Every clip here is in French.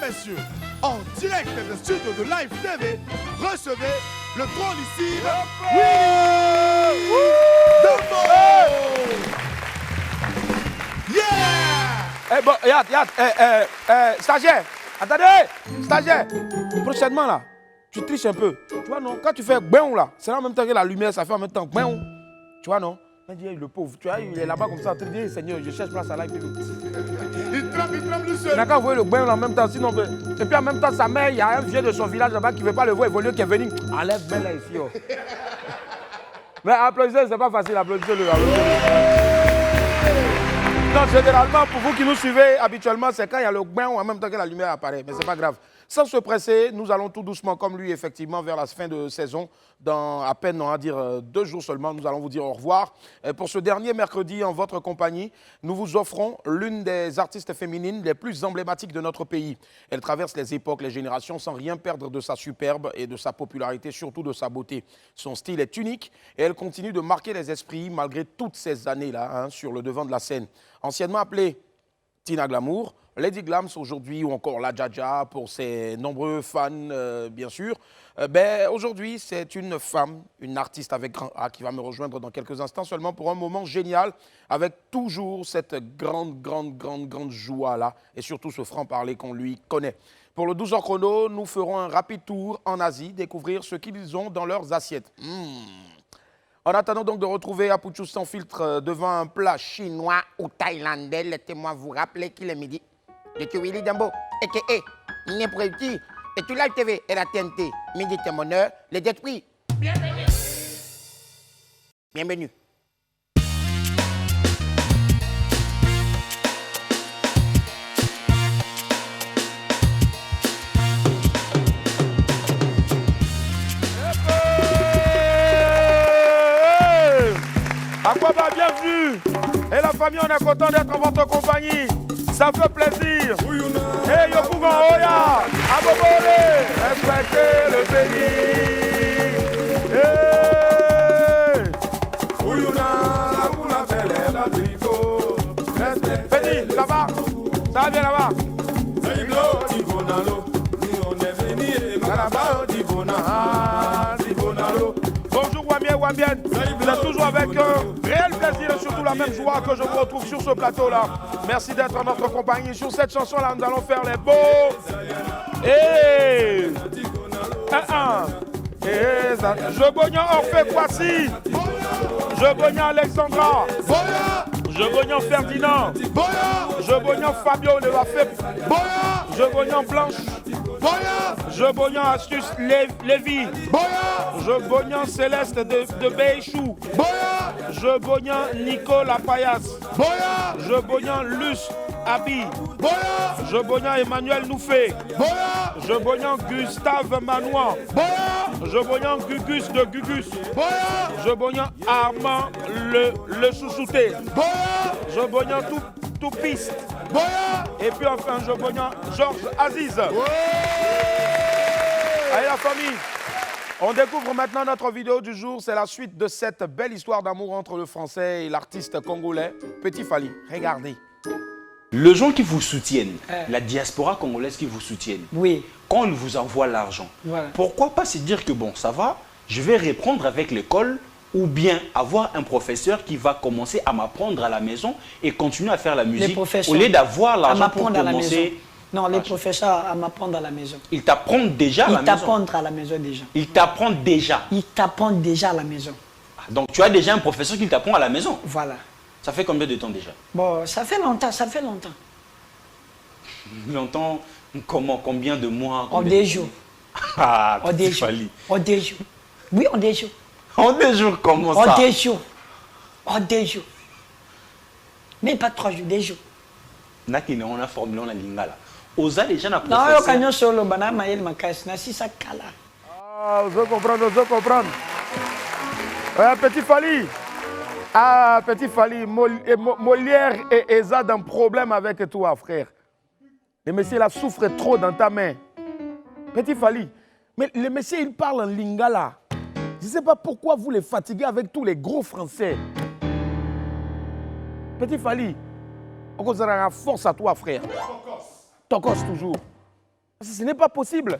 messieurs, en direct des studios de Live TV, recevez le trônissime Willy Dembo. Yeah! Eh bon, regarde, stagiaire, attendez, stagiaire, prochainement là, tu triches un peu, tu vois non, quand tu fais béon là, c'est en même temps que la lumière, ça fait en même temps béon, tu vois non? Le pauvre, tu vois, il est là-bas comme ça, en train de dire, Seigneur, je cherche place à Live TV. Il tremble le seul. Il n'a qu'à envoyer le béon en même temps, sinon, et puis en même temps, sa mère, il y a un vieux de son village là-bas qui ne veut pas le voir évoluer, qui est venu, enlève ben là ici. Oh. Mais applaudissez, c'est pas facile, applaudissez-le. Non, généralement, pour vous qui nous suivez habituellement, c'est quand il y a le bain en même temps que la lumière apparaît. Mais ce n'est pas grave. Sans se presser, nous allons tout doucement, comme lui, effectivement, vers la fin de saison. Dans à peine, on va dire 2 jours seulement, nous allons vous dire au revoir. Et pour ce dernier mercredi, en votre compagnie, nous vous offrons l'une des artistes féminines les plus emblématiques de notre pays. Elle traverse les époques, les générations, sans rien perdre de sa superbe et de sa popularité, surtout de sa beauté. Son style est unique et elle continue de marquer les esprits malgré toutes ces années-là sur le devant de la scène. Anciennement appelée Tina Glamour, Lady Glams aujourd'hui ou encore La Jaja pour ses nombreux fans, bien sûr. Aujourd'hui, c'est une femme, une artiste avec grand A qui va me rejoindre dans quelques instants seulement pour un moment génial avec toujours cette grande joie-là et surtout ce franc-parler qu'on lui connaît. Pour le 12h chrono, nous ferons un rapide tour en Asie, découvrir ce qu'ils ont dans leurs assiettes. En attendant donc de retrouver Apuchou sans filtre devant un plat chinois ou thaïlandais, laissez-moi vous rappeler qu'il est midi. Je suis Willy Dembo, a.k.a. Népreuti, et tu Live TV et la TNT. Midi c'est mon heure, les esprits. Bienvenue. Bienvenue. Aquaba, bienvenue. Et la famille, on est content d'être en votre compagnie. Ça fait plaisir. Hey, Yopougon, Oya, Abobole, respectez le pays. Hey. Ouyouna, Oula, Belle, la Trifo. Petit, là-bas. Ça va bien là-bas. Bonjour Wamien, vous êtes toujours avec réel plaisir et surtout la même joie que je vous retrouve sur ce plateau-là. Merci d'être en notre compagnie. Sur cette chanson-là, nous allons faire les beaux. Et Je Bognan Orphée Kwasi. Je Bognan Alexandra. Je Bognan Ferdinand. Je Bognan Fabio de la FEP. Je Bognan Blanche. Je Bognan Astuce Lévy. Je Bognan Céleste de Béchou. Je Bognan Nicolas Payas. Je Bognan Luce Abi. Je Bognan Emmanuel Noufé. Je Bognan Gustave Manouan. Je Bognan Gugus de Gugus. Je Bognan Armand le chouchouté. Je Bognan tout piste. Et puis enfin, je Bognan Georges Aziz. Allez la famille, on découvre maintenant notre vidéo du jour. C'est la suite de cette belle histoire d'amour entre le français et l'artiste congolais Petit Fally. Regardez. Les gens qui vous soutiennent, la diaspora congolaise qui vous soutienne, oui. Quand on vous envoie l'argent, voilà. Pourquoi pas se dire que bon, ça va, je vais reprendre avec l'école ou bien avoir un professeur qui va commencer à m'apprendre à la maison et continuer à faire la musique au lieu d'avoir l'argent pour commencer. Non, les professeurs à m'apprendre à la maison. Ils t'apprennent déjà à la maison. Ils t'apprennent à la maison déjà. Ils t'apprennent déjà. Ils t'apprennent déjà à la maison. Donc tu as déjà un professeur qui t'apprend à la maison. Voilà. Ça fait combien de temps déjà? Bon, ça fait longtemps, ça fait longtemps. Longtemps, comment? Combien de mois? En des jours. Ah, en des jours. En des jours. Oui, en des jours. En des jours, comment ça? En des jours. En des jours. Mais pas 3 jours, des jours. On a formulé la lingala. Osa déjà na professeur. Non, quand on solo bana mayel makas na si ça kala. Ah, je comprends. Ouais, Petit Fally. Ah, Petit Fally, Molière et Eza d'un problème avec toi, frère. Le monsieur là souffre trop dans ta main. Petit Fally, mais le monsieur il parle en lingala. Je ne sais pas pourquoi vous les fatiguez avec tous les gros français. Petit Fally, on a la force à toi, frère. Tokos toujours. Ce n'est pas possible.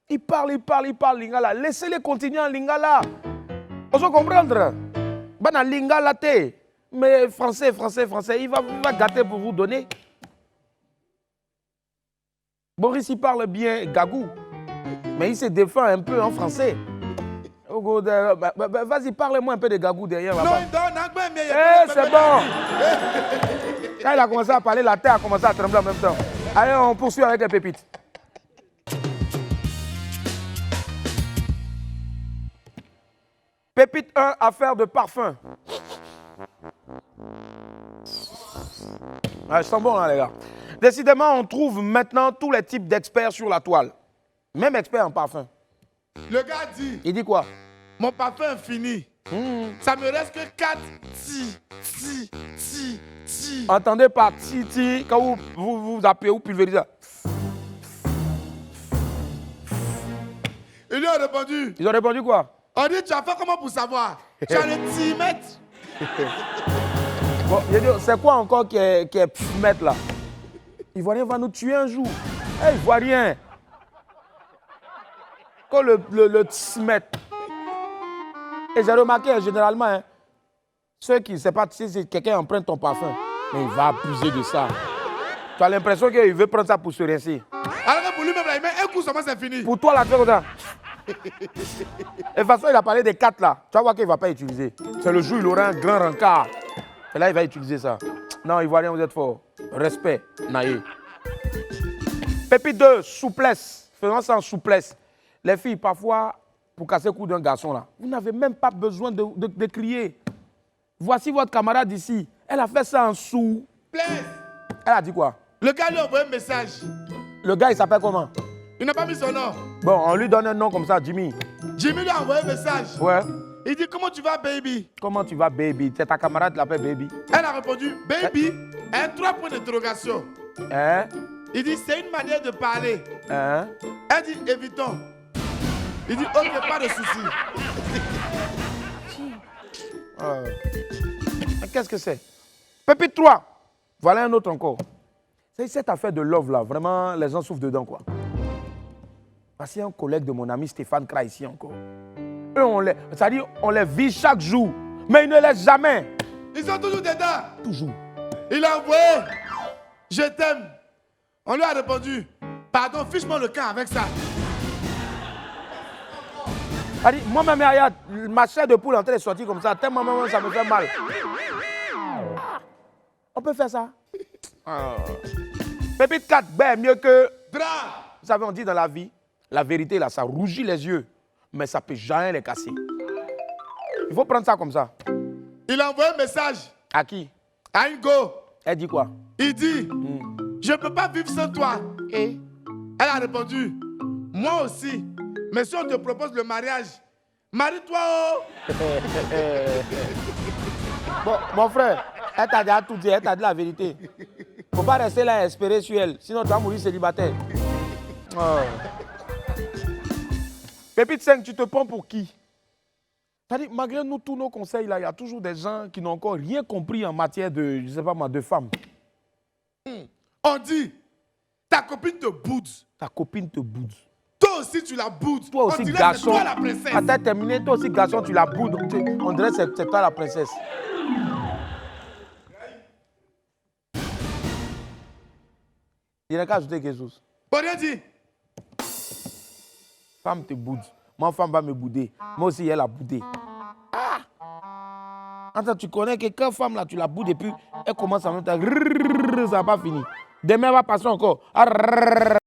Il parle lingala. Laissez-les continuer en lingala. On se comprendre. Bana lingala te. Mais français, il va gâter pour vous donner. Boris, il parle bien gagou. Mais il se défend un peu en français. Vas-y, parle-moi un peu de gagou derrière là-bas. C'est bon. Quand il a commencé à parler, la terre a commencé à trembler en même temps. Allez, on poursuit avec les pépites. Pépite 1, affaire de parfum. Ils sont bons, hein, les gars. Décidément, on trouve maintenant tous les types d'experts sur la toile. Même expert en parfum. Le gars dit... Il dit quoi? Mon parfum est fini. Ça me reste que 4 ti. Entendez par ti, quand vous appelez ou pulvérisez. Ils lui ont répondu. Ils ont répondu quoi? On dit, tu as fait comment pour savoir? Tu as le timètre. Bon, c'est quoi encore qui est pfmètre là? Ivoirien va nous tuer un jour. Hey, Ivoirien. Quand le tmètre. Et j'ai remarqué généralement, hein, ceux qui ne savent pas si quelqu'un emprunte ton parfum, mais il va abuser de ça. Tu as l'impression qu'il veut prendre ça pour se rincer. Alors que pour lui-même, il met un coup seulement, c'est fini. Pour toi, là, tu fais comme ça. Et de toute façon, il a parlé des 4 là. Tu vas voir qu'il ne va pas utiliser. C'est le jour où il aura un grand rencard. Et là, il va utiliser ça. Non, Ivoirien, vous êtes fort. Respect, naïe. Pépite 2, souplesse. Faisons ça en souplesse. Les filles, parfois, pour casser le cou d'un garçon là, vous n'avez même pas besoin de crier. Voici votre camarade ici. Elle a fait ça en souplesse. Elle a dit quoi? Le gars lui a envoyé un message. Le gars, il s'appelle comment? Il n'a pas mis son nom. Bon, on lui donne un nom comme ça, Jimmy. Jimmy lui a envoyé un message. Ouais. Il dit, comment tu vas, baby? Comment tu vas, baby? C'est ta camarade qui l'appelle baby. Elle a répondu, baby, un 3 points d'interrogation. Hein? Il dit, c'est une manière de parler. Hein? Elle dit, évitons. Il dit, ok, pas de souci. Qu'est-ce que c'est? Pépite 3. Voilà un autre encore. C'est cette affaire de love là, vraiment, les gens souffrent dedans quoi. Parce qu'il y a un collègue de mon ami Stéphane Kra ici encore. Eux, c'est-à-dire, on les vit chaque jour, mais ils ne laissent jamais. Ils sont toujours dedans. Toujours. Il a envoyé, je t'aime. On lui a répondu, pardon, fiche-moi le camp avec ça. Moi-même, regarde, ma chair de poule en train de sortir comme ça, tellement même ça me fait mal. On peut faire ça. Pépite 4, ben mieux que... Vous savez, on dit dans la vie, la vérité, là, ça rougit les yeux, mais ça ne peut jamais les casser. Il faut prendre ça comme ça. Il a envoyé un message. À qui? À une go. Elle dit quoi? Il dit, je ne peux pas vivre sans toi. Et? Elle a répondu, moi aussi. Mais si on te propose le mariage, marie-toi. Oh. Bon, mon frère, elle t'a déjà tout dit, elle t'a dit la vérité. Faut pas rester là et espérer sur elle, sinon tu vas mourir célibataire. Oh. Pépite 5, tu te prends pour qui? C'est-à-dire, malgré nous, tous nos conseils, là, il y a toujours des gens qui n'ont encore rien compris en matière de, je sais pas moi, de femmes. On dit, ta copine te boude. Ta copine te boude. Toi aussi, tu la boudes. Toi aussi, on dirait garçon. que c'est toi la princesse. Attends, terminé, toi aussi, garçon, tu la boudes. On dirait que c'est toi la princesse. Il n'y a qu'à ajouter quelque chose. Bon, rien dit. Femme te boude. Moi, femme va me bouder. Moi aussi, elle a boudé. Ah! Attends, tu connais quelqu'un, femme, là, tu la boudes et puis elle commence à monter. Ça n'a pas fini. Demain, elle va passer encore. Après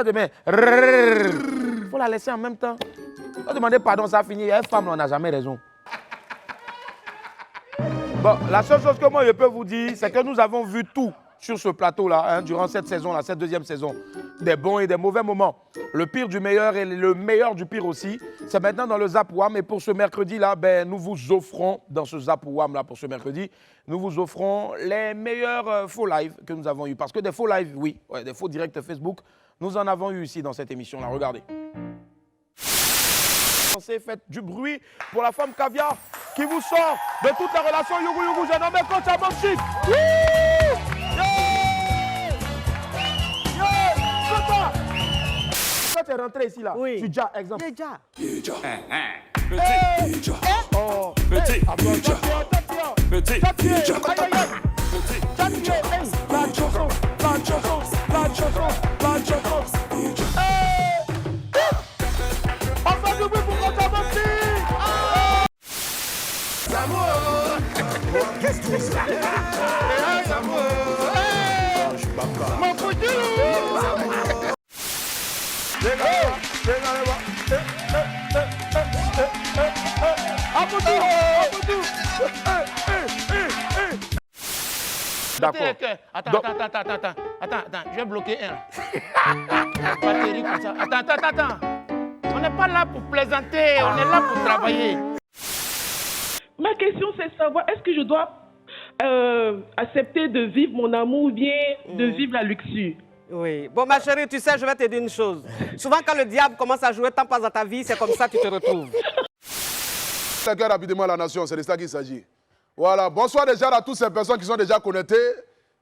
demain, il faut la laisser en même temps. On va demander pardon, ça a fini. Elle femme, on n'a jamais raison. Bon, la seule chose que moi je peux vous dire, c'est que nous avons vu tout sur ce plateau-là, hein, durant cette saison-là, cette deuxième saison. Des bons et des mauvais moments. Le pire du meilleur et le meilleur du pire aussi. C'est maintenant dans le Zap Wham. Et pour ce mercredi-là, ben, nous vous offrons, dans ce Zap Wham-là, pour ce mercredi, nous vous offrons les meilleurs faux lives que nous avons eus. Parce que des faux lives, oui, ouais, des faux directs Facebook, nous en avons eu ici dans cette émission-là. Regardez. Faites du bruit pour la femme caviar qui vous sort de toutes les relations yougou-yougou. J'ai nommé coach à Boxy. l'entrée ici là. Oui. Tu déjà, exemple. Déjà. Oh. Petit. Attention. Petit. Qu'est-ce que c'est? Mon couteau. D'accord. Attends, je vais bloquer un. Batterie comme ça. Attends. On n'est pas là pour plaisanter, on est là pour travailler. Ma question, c'est de savoir, est-ce que je dois accepter de vivre mon amour ou bien de vivre la luxure? Oui. Bon, ma chérie, tu sais, je vais te dire une chose. Souvent, quand le diable commence à jouer tant pas dans ta vie, c'est comme ça que tu te retrouves. Chacun rapidement la nation, c'est de ça qu'il s'agit. Voilà, bonsoir déjà à toutes ces personnes qui sont déjà connectées.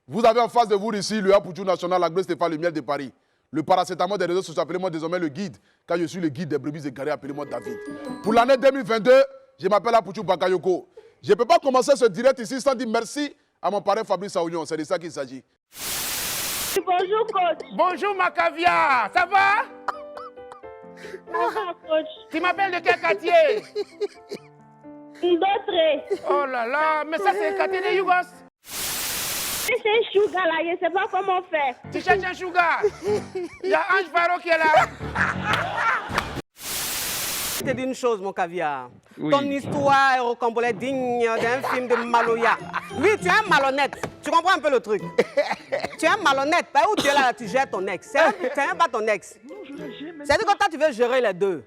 Vous avez en face de vous ici le Apoutou National, la Grèce Stéphane, le miel de Paris. Le paracétamol des réseaux sociaux, appelez-moi désormais le guide. Quand je suis le guide des brebis égarées, appelez-moi David. Pour l'année 2022, je m'appelle Apoutou Bakayoko. Je ne peux pas commencer ce direct ici sans dire merci à mon parrain Fabrice Aounion. C'est de ça qu'il s'agit. Bonjour, coach. Bonjour Macavia, ça va? Bonjour, coach. Tu m'appelles de quel quartier? D'autres. Oh là là, mais ça c'est le quartier de Yougos. C'est un sugar là, je ne sais pas comment faire. Tu cherches un sugar? Il y a Ange Faro qui est là. Je te dis une chose, mon caviar. Oui. Ton histoire est rocambolesque digne d'un film de Maloya. Oui, tu es un malhonnête. Tu comprends un peu le truc? Tu es un malhonnête. Bah, où tu es là, tu gères ton ex. C'est même pas ton ex. Non, je la gère. C'est-à-dire que toi, tu veux gérer les deux.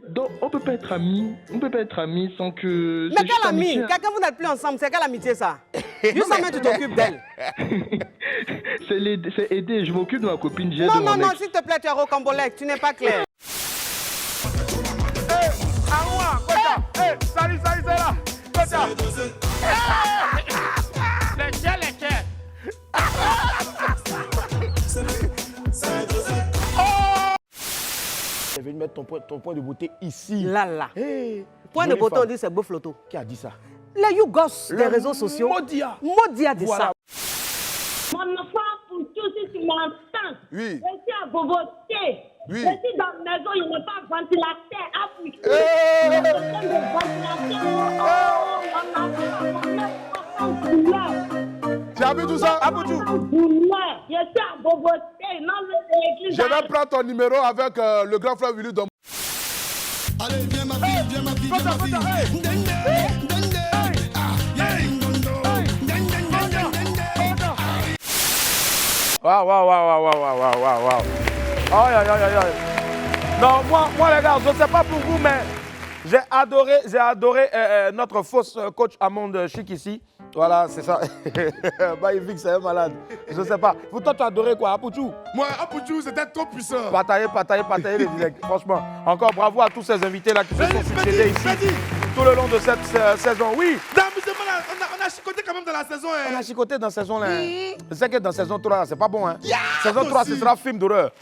Donc, on peut pas être amis. On peut pas être amis sans que... Mais quel ami? Quelqu'un, vous n'êtes plus ensemble. C'est quelle amitié, ça? Juste en même, tu t'occupes d'elle. C'est aider. Je m'occupe de ma copine. Non, s'il te plaît, tu es rocambolesque. Tu n'es pas clair. Salut, c'est là. Les chais. Je vais mettre ton point de beauté ici. Là. Point de beauté, on dit c'est beau flotto. Qui a dit ça? Les Yougos des réseaux sociaux. Modia dit ça. Mon enfant, pour tout, si tu m'entends, oui. Je suis à Boboté. Oui. Je suis dans la maison, il n'y a pas de ventilateur. Il y a besoin de ventilateur. Tu as vu tout ça, Apoutou? Je suis à Boboté. Je vais prendre ton numéro avec le grand frère Willy Dom. Allez, viens ma fille, viens ma fille, viens ma fille. Waouh. Aïe. Non, moi les gars, je ne sais pas pour vous, mais j'ai adoré notre fausse coach Amande Chic ici. Voilà, c'est ça. Baïvik, c'est un malade. Je ne sais pas. Vous, toi, tu as adoré quoi, Apoutou? Moi, Apoutou, c'était trop puissant. Batailler les directs. Franchement, encore bravo à tous ces invités-là qui se sont succédés ici tout le long de cette saison. Oui. On a chicoté quand même dans la saison. Hein. On a chicoté dans la saison là. Je sais que dans saison 3, c'est pas bon. Hein. Saison 3, ce sera film d'horreur.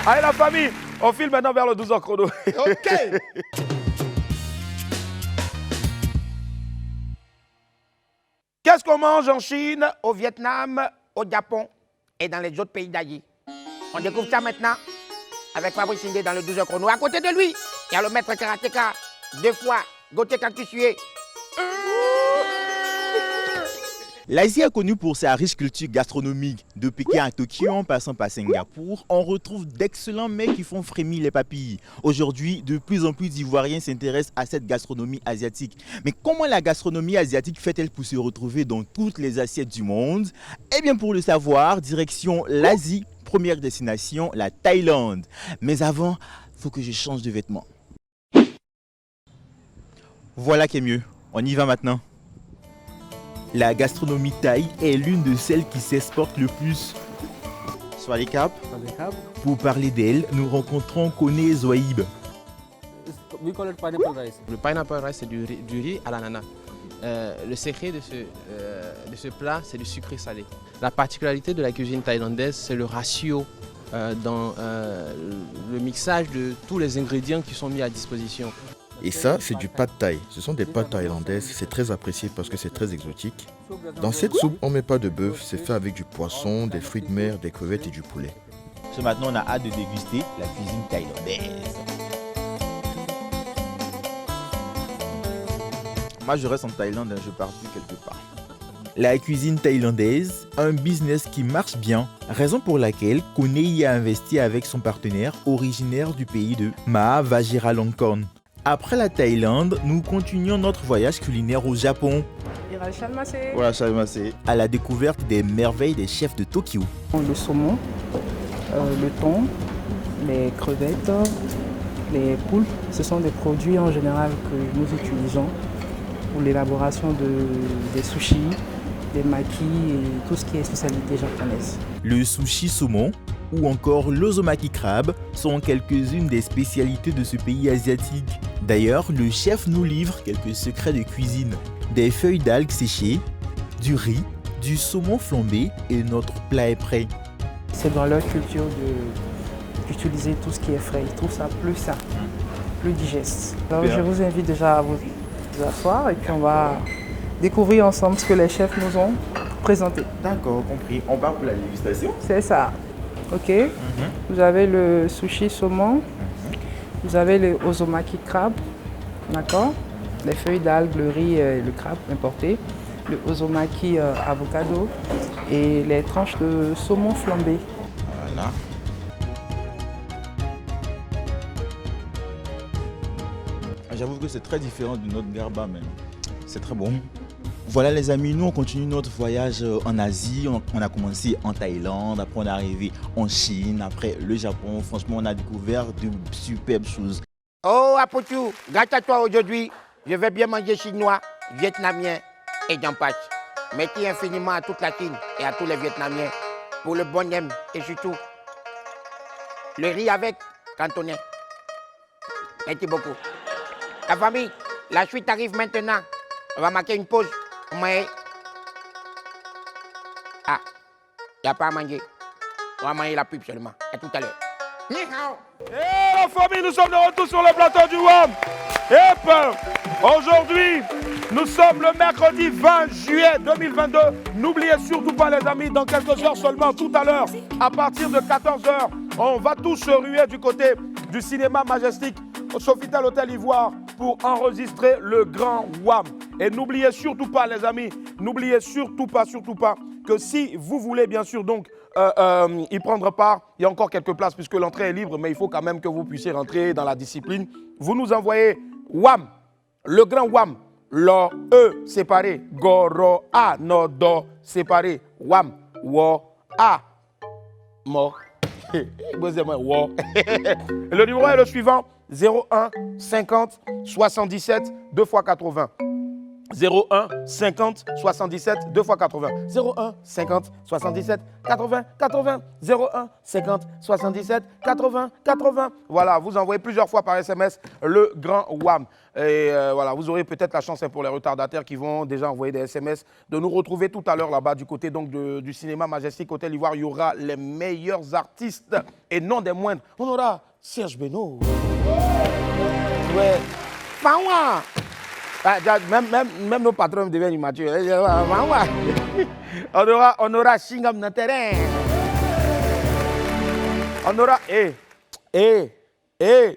Allez, la famille, on file maintenant vers le 12h chrono. OK. Qu'est-ce qu'on mange en Chine, au Vietnam, au Japon et dans les autres pays d'Asie? On découvre ça maintenant avec Fabrice Indé dans le 12h chrono. À côté de lui, il y a le maître karatéka, 2 fois, Gauthier Cactusier. L'Asie est connue pour sa riche culture gastronomique. De Pékin à Tokyo, en passant par Singapour, on retrouve d'excellents mets qui font frémir les papilles. Aujourd'hui, de plus en plus d'Ivoiriens s'intéressent à cette gastronomie asiatique. Mais comment la gastronomie asiatique fait-elle pour se retrouver dans toutes les assiettes du monde? Eh bien, pour le savoir, direction l'Asie, première destination, la Thaïlande. Mais avant, il faut que je change de vêtements. Voilà qui est mieux. On y va maintenant. La gastronomie thaï est l'une de celles qui s'exporte le plus. Soit les caps. Pour parler d'elle, nous rencontrons Kone Zoaib. We call it pineapple rice. Le pineapple rice, c'est du riz à l'ananas. Le secret de ce plat, c'est le sucré salé. La particularité de la cuisine thaïlandaise, c'est le ratio dans le mixage de tous les ingrédients qui sont mis à disposition. Et ça, c'est du pad thai. Ce sont des pâtes thaïlandaises. C'est très apprécié parce que c'est très exotique. Dans cette soupe, on ne met pas de bœuf. C'est fait avec du poisson, des fruits de mer, des crevettes et du poulet. Maintenant, on a hâte de déguster la cuisine thaïlandaise. Moi, je reste en Thaïlande, je pars plus quelque part. La cuisine thaïlandaise, un business qui marche bien, raison pour laquelle Kone y a investi avec son partenaire originaire du pays de Maha Vajiralongkorn. Après la Thaïlande, nous continuons notre voyage culinaire au Japon. À la découverte des merveilles des chefs de Tokyo. Le saumon, le thon, les crevettes, les poules, ce sont des produits en général que nous utilisons pour l'élaboration des sushis, des makis et tout ce qui est spécialité japonaise. Le sushi saumon ou encore l'ozomaki crabe sont quelques-unes des spécialités de ce pays asiatique. D'ailleurs, le chef nous livre quelques secrets de cuisine. Des feuilles d'algues séchées, du riz, du saumon flambé et notre plat est prêt. C'est dans leur culture d'utiliser tout ce qui est frais. Ils trouvent ça plus sain, plus digeste. Alors, je vous invite déjà à vous asseoir et puis on va découvrir ensemble ce que les chefs nous ont présenté. D'accord, compris. On part pour la dégustation. C'est ça. Ok. Vous avez le sushi saumon. Vous avez le ozomaki crabe. D'accord. Les feuilles d'algues, le riz et le crabe importé. Le ozomaki avocado. Et les tranches de saumon flambé. Voilà. J'avoue que c'est très différent de notre garba, mais c'est très bon. Voilà les amis, nous on continue notre voyage en Asie. On a commencé en Thaïlande, après on est arrivé en Chine, après le Japon. Franchement, on a découvert de superbes choses. Oh Apotou, grâce à toi aujourd'hui, je vais bien manger chinois, vietnamien et jampache. Merci infiniment à toute la Chine et à tous les Vietnamiens pour le bon aime et surtout le riz avec cantonais. Merci beaucoup. La famille, la suite arrive maintenant. On va marquer une pause. Mais... Ah, il n'y a pas à manger. On va manger la pub seulement. À tout à l'heure. Et la famille, nous sommes de retour sur le plateau du WAM. Aujourd'hui, nous sommes le mercredi 20 juillet 2022. N'oubliez surtout pas les amis, dans quelques heures seulement, tout à l'heure, à partir de 14h, on va tous se ruer du côté du cinéma Majestic au Sofitel Hôtel Ivoire pour enregistrer le grand WAM. Et n'oubliez surtout pas les amis, n'oubliez surtout pas que si vous voulez bien sûr donc y prendre part, il y a encore quelques places puisque l'entrée est libre, mais il faut quand même que vous puissiez rentrer dans la discipline. Vous nous envoyez WAM, le grand WAM, LO, E séparé, GORO, A, NO, DO séparé, WAM, WO, A, MO. Le numéro est le suivant, 01 50 77 2 x 80. 01 50 77 2 x 80. 01 50 77 80 80. 01 50 77 80 80. Voilà, vous envoyez plusieurs fois par SMS le grand WAM. Et voilà, vous aurez peut-être la chance pour les retardataires qui vont déjà envoyer des SMS de nous retrouver tout à l'heure là-bas du côté donc du cinéma Majestic Hôtel Ivoire. Il y aura les meilleurs artistes et non des moindres. On aura Serge Beno. Ouais. Fawa. Même nos patrons deviennent immatures. On aura Shingam Nanterrain. On aura. Il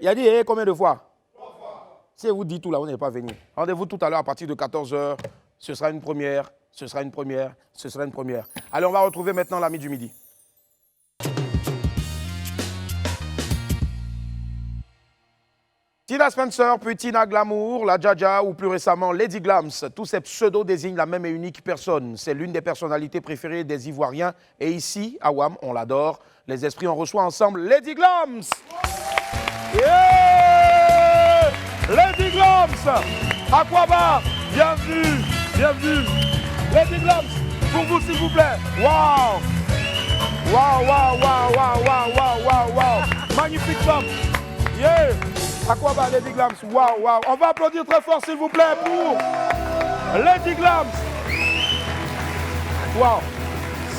a dit combien de fois? 3 fois. Si vous dites tout là, vous n'êtes pas venu. Rendez-vous tout à l'heure à partir de 14h. Ce sera une première. Ce sera une première. Ce sera une première. Allez, on va retrouver maintenant l'ami du midi. Tina Spencer, puis Tina Glamour, la Jaja ou plus récemment Lady Glams. Tous ces pseudos désignent la même et unique personne. C'est l'une des personnalités préférées des Ivoiriens. Et ici, à WAM, on l'adore. Les esprits, on reçoit ensemble Lady Glams. Yeah! Lady Glams. Aquaba, bienvenue, bienvenue. Lady Glams, pour vous s'il vous plaît. Waouh! Waouh, waouh, waouh, waouh, waouh, waouh, waouh. Magnifique femme. Yeah! Aquaba, Lady Glams, waouh, waouh. On va applaudir très fort, s'il vous plaît, pour Lady Glams. Waouh,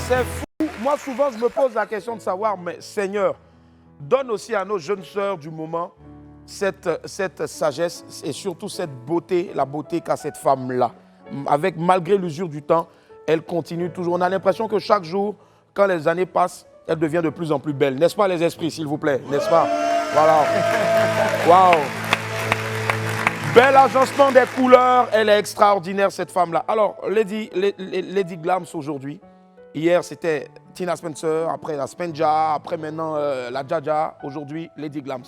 c'est fou. Moi, souvent, je me pose la question de savoir, mais Seigneur, donne aussi à nos jeunes sœurs du moment cette sagesse et surtout cette beauté, la beauté qu'a cette femme-là. Avec, malgré l'usure du temps, elle continue toujours. On a l'impression que chaque jour, quand les années passent, elle devient de plus en plus belle. N'est-ce pas, les esprits, s'il vous plaît? N'est-ce pas? Voilà. Waouh! Bel agencement des couleurs. Elle est extraordinaire, cette femme-là. Alors, Lady Glams aujourd'hui. Hier, c'était Tina Spencer, après la Spenja, après maintenant la Jaja. Aujourd'hui, Lady Glams.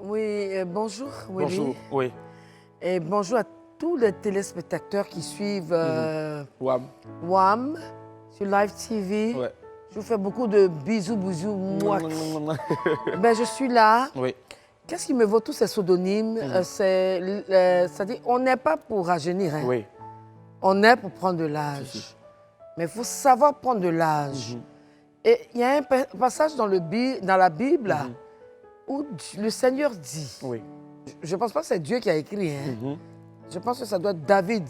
Oui, bonjour, Willy. Bonjour, oui. Et bonjour à tous les téléspectateurs qui suivent WAM sur Live TV. Ouais. Je vous fais beaucoup de bisous, moi. Ben, je suis là. Oui. Qu'est-ce qui me vaut tous ces pseudonymes? C'est-à-dire, on n'est pas pour rajeunir. Hein. Oui. On est pour prendre de l'âge. Mais il faut savoir prendre de l'âge. Et il y a un passage dans la Bible où le Seigneur dit, je ne pense pas que c'est Dieu qui a écrit, hein. Je pense que ça doit être David,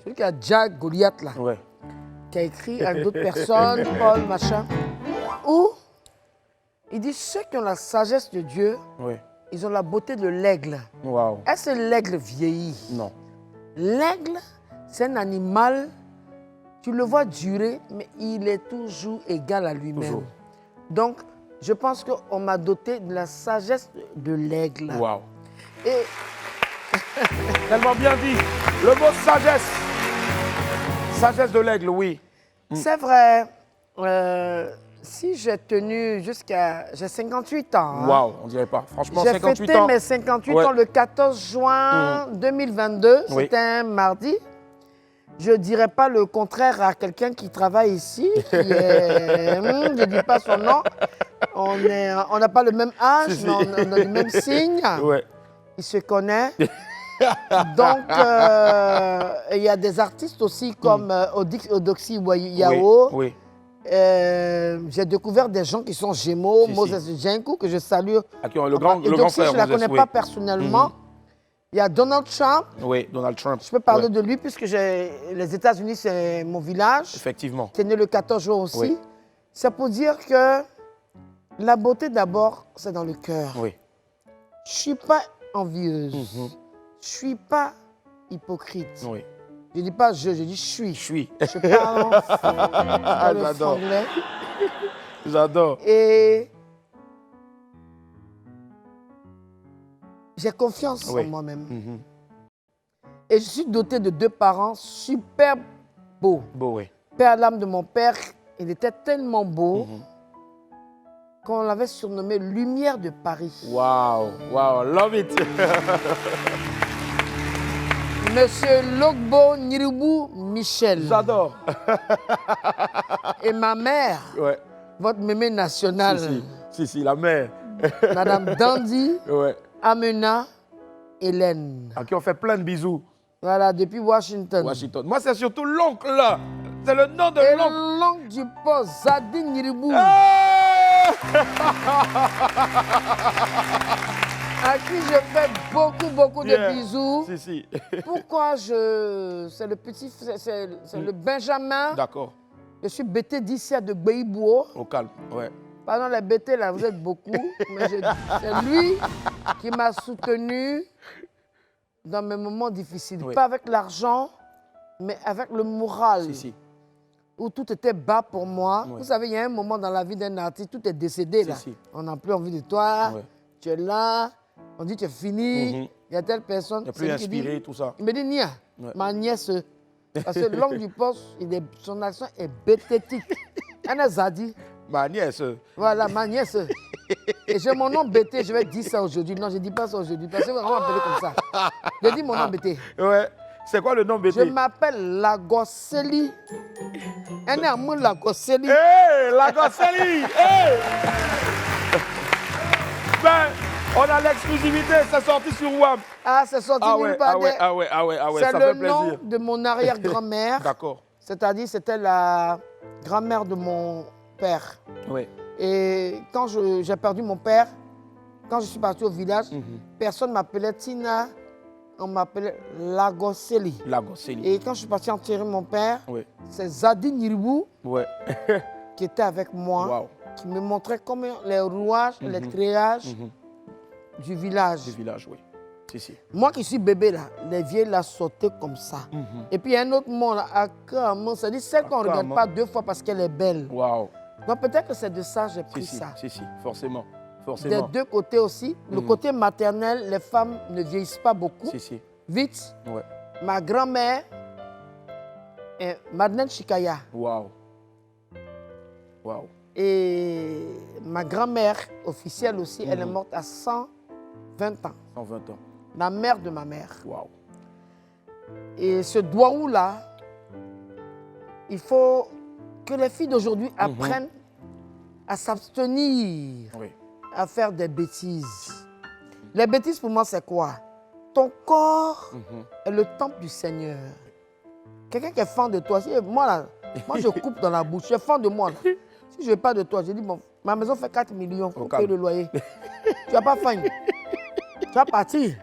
celui qui a Jack, Goliath, là, qui a écrit avec d'autres personnes, Paul, machin, où il dit, ceux qui ont la sagesse de Dieu, ils ont la beauté de l'aigle. Wow. Est-ce que l'aigle vieillit? Non. L'aigle, c'est un animal, tu le vois durer, mais il est toujours égal à lui-même. Donc, je pense qu'on m'a doté de la sagesse de l'aigle. Wow. Et... Tellement bien dit. Le mot sagesse. Sagesse de l'aigle, oui. C'est vrai. Si j'ai tenu jusqu'à... J'ai 58 ans. Hein. Waouh, on dirait pas. Franchement, 58 ans. J'ai fêté mes 58 ans le 14 juin 2022. C'était un mardi. Je ne dirais pas le contraire à quelqu'un qui travaille ici, qui est... je ne dis pas son nom. On n'a pas le même âge, mais on a le même signe. Il se connaît. Donc, il y a des artistes aussi comme Odoxy Yao. J'ai découvert des gens qui sont Gémeaux, Moses Djenkou, que je salue. Le grand frère, je ne la connais pas personnellement. Il y a Donald Trump. Oui, Donald Trump. Je peux parler de lui puisque les États-Unis, c'est mon village. Effectivement. Qui est né le 14 juin aussi. C'est pour dire que la beauté, d'abord, c'est dans le cœur. Je ne suis pas envieuse. Je ne suis pas hypocrite. Je ne dis pas je dis je suis. Je parle en anglais. J'adore. Et j'ai confiance en moi-même. Et je suis dotée de 2 parents super beaux. Père, l'âme de mon père, il était tellement beau qu'on l'avait surnommé Lumière de Paris. Wow, wow, love it. Monsieur Logbo Niribou Michel. J'adore. Et ma mère, votre mémé nationale. Si, la mère. Madame Dandy. Amena Hélène. À qui on fait plein de bisous. Voilà, depuis Washington. Moi, c'est surtout l'oncle, là. C'est le nom de l'oncle. L'oncle du poste, Zadine Niribou. À qui je fais beaucoup de bisous. Pourquoi c'est le petit, c'est le Benjamin. D'accord. Je suis bêté d'ici à de Beibouo. Au calme, Pardon, les bêtés, là, vous êtes beaucoup. Mais c'est lui qui m'a soutenu dans mes moments difficiles. Pas avec l'argent, mais avec le moral. Où tout était bas pour moi. Vous savez, il y a un moment dans la vie d'un artiste, tout est décédé, là. On n'a plus envie de toi. Tu es là. On dit, tu es fini. Il y a telle personne. Il n'y a plus inspiré, tout ça. Il me dit, Nia, ma nièce. Parce que l'homme du poste, son action est bététique. Elle a dit. Ma nièce. Voilà, ma nièce. Et j'ai mon nom bêté, je vais dire ça aujourd'hui. Non, je ne dis pas ça aujourd'hui, parce que vous m'appelez comme ça. Je dis mon nom bêté. C'est quoi le nom bêté? Je m'appelle Lagoseli. Elle est amour Lagoseli. Lagoseli. Ben, on a l'exclusivité, c'est sorti sur WAM. Ah, c'est sorti nulle part. C'est le nom de mon arrière-grand-mère. D'accord. C'est-à-dire, c'était la grand-mère de mon père. Et quand j'ai perdu mon père, quand je suis parti au village, personne ne m'appelait Tina on m'appelait Lagoseli. Lagoseli. Et quand je suis parti enterrer mon père, Oui. c'est Zadine Yiribou Ouais. qui était avec moi, Wow. qui me montrait comment les rouages, les treillages du village. Du village, oui. Si. Moi qui suis bébé là, les vieilles la sautaient comme ça. Et puis il y a un autre monde là, à Kaman, ça dit celle qu'on ne regarde pas 2 fois parce qu'elle est belle. Waouh. Donc peut-être que c'est de ça que j'ai pris ça. Si, forcément. Des 2 côtés aussi. Le côté maternel, les femmes ne vieillissent pas beaucoup. Si. Vite. Ouais. Ma grand-mère est Madeleine Chikaya. Waouh. Et ma grand-mère officielle aussi, elle est morte à 120 ans. 120 ans. La mère de ma mère. Waouh. Et ce Douaou-là, il faut que les filles d'aujourd'hui apprennent à s'abstenir, à faire des bêtises. Les bêtises pour moi, c'est quoi? Ton corps est le temple du Seigneur. Quelqu'un qui est fan de toi, moi je coupe dans la bouche, je suis fan de moi. Là. Si je n'ai pas de toi, je dis, bon, ma maison fait 4 millions, faut payer le loyer. Tu n'as pas faim. Tu vas partir.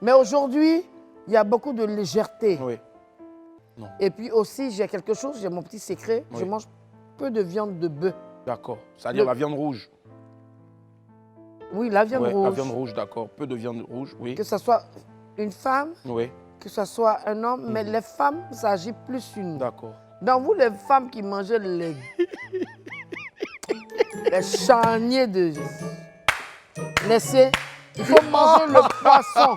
Mais aujourd'hui, il y a beaucoup de légèreté. Oui. Non. Et puis aussi, j'ai quelque chose, j'ai mon petit secret, je mange peu de viande de bœuf. D'accord. C'est-à-dire la viande rouge. Oui, la viande rouge. La viande rouge, d'accord. Peu de viande rouge, oui. Que ce soit une femme, oui. Que ce soit un homme, mais les femmes, ça agit plus une. D'accord. Dans vous, les femmes qui mangeaient les charniers de... Laissez, il faut manger le poisson.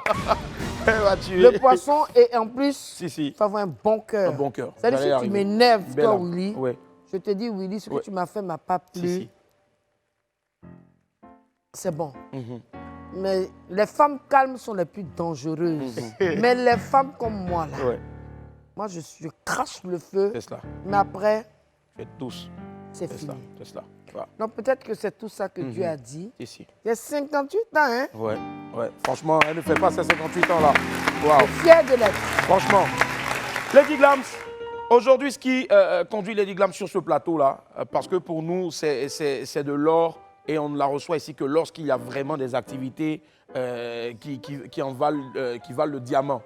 Le poisson et en plus, il faut avoir un bon cœur. Un bon cœur. C'est-à-dire si tu m'énerves, toi, âme. Willy, je te dis, Willy, ce que tu m'as fait m'a pas plu. C'est bon. Mais les femmes calmes sont les plus dangereuses. Mais les femmes comme moi, là, moi, je crache le feu. C'est cela. Mais après, tu es douce. C'est fini. C'est cela. Voilà. Donc peut-être que c'est tout ça que Dieu a dit. Ici. Il y a 58 ans, hein? Ouais. Franchement, elle ne fait pas ces 58 ans-là. Wow. Je suis fier de l'être. Franchement. Lady Glams, aujourd'hui, ce qui conduit Lady Glams sur ce plateau-là, parce que pour nous, c'est de l'or et on ne la reçoit ici que lorsqu'il y a vraiment des activités qui valent le diamant.